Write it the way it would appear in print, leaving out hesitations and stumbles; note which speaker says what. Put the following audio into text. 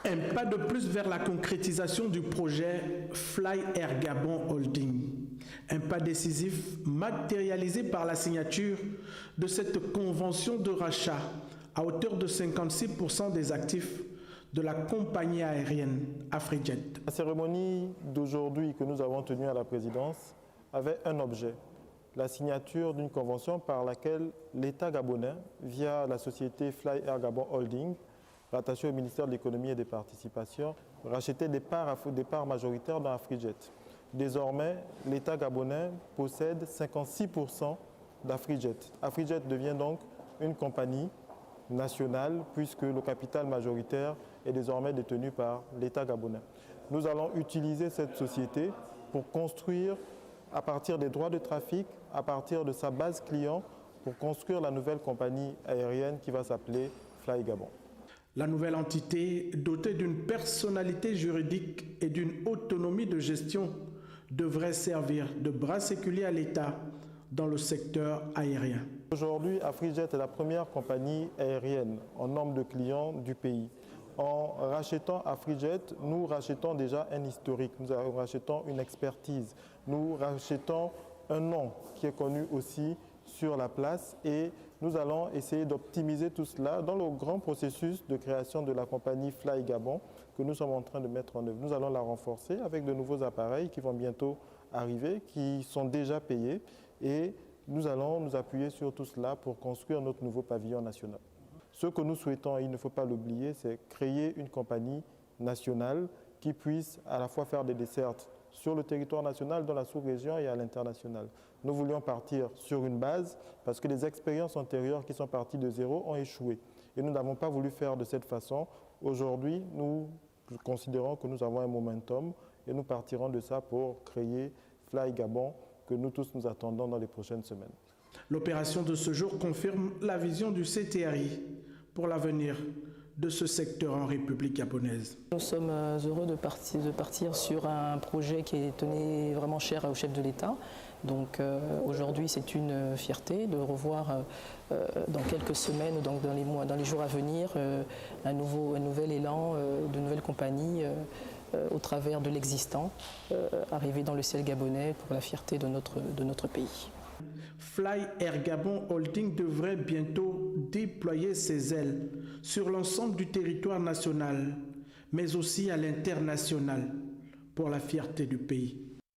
Speaker 1: Un pas de plus vers la concrétisation du projet Fly Air Gabon Holding. Un pas décisif matérialisé par la signature de cette convention de rachat à hauteur de 56% des actifs de la compagnie aérienne Afrijet.
Speaker 2: La cérémonie d'aujourd'hui que nous avons tenue à la présidence avait un objet, la signature d'une convention par laquelle l'État gabonais, via la société Fly Air Gabon Holding, rattachée au ministère de l'économie et des participations, rachetait des parts majoritaires dans Afrijet. Désormais, l'État gabonais possède 56% d'Afrijet. Afrijet devient donc une compagnie nationale puisque le capital majoritaire est désormais détenu par l'État gabonais. Nous allons utiliser cette société pour construire, à partir des droits de trafic, à partir de sa base client, pour construire la nouvelle compagnie aérienne qui va s'appeler Fly Gabon.
Speaker 1: La nouvelle entité, dotée d'une personnalité juridique et d'une autonomie de gestion, devrait servir de bras séculier à l'État dans le secteur aérien.
Speaker 2: Aujourd'hui, Afrijet est la première compagnie aérienne en nombre de clients du pays. En rachetant Afrijet, nous rachetons déjà un historique, nous rachetons une expertise, nous rachetons un nom qui est connu aussi sur la place et nous allons essayer d'optimiser tout cela dans le grand processus de création de la compagnie Fly Gabon que nous sommes en train de mettre en œuvre. Nous allons la renforcer avec de nouveaux appareils qui vont bientôt arriver, qui sont déjà payés et nous allons nous appuyer sur tout cela pour construire notre nouveau pavillon national. Ce que nous souhaitons, et il ne faut pas l'oublier, c'est créer une compagnie nationale qui puisse à la fois faire des dessertes sur le territoire national, dans la sous-région et à l'international. Nous voulions partir sur une base parce que les expériences antérieures qui sont parties de zéro ont échoué. Et nous n'avons pas voulu faire de cette façon. Aujourd'hui, nous considérons que nous avons un momentum et nous partirons de ça pour créer Fly Gabon que nous tous nous attendons dans les prochaines semaines.
Speaker 1: L'opération de ce jour confirme la vision du CTRI pour l'avenir de ce secteur en République gabonaise.
Speaker 3: Nous sommes heureux de partir sur un projet qui est tenu vraiment cher au chef de l'État. Donc aujourd'hui, c'est une fierté de revoir dans quelques semaines ou dans les jours à venir un nouvel élan de nouvelles compagnies au travers de l'existant, arriver dans le ciel gabonais pour la fierté de notre pays.
Speaker 1: Fly Air Gabon Holding devrait bientôt déployer ses ailes sur l'ensemble du territoire national, mais aussi à l'international, pour la fierté du pays.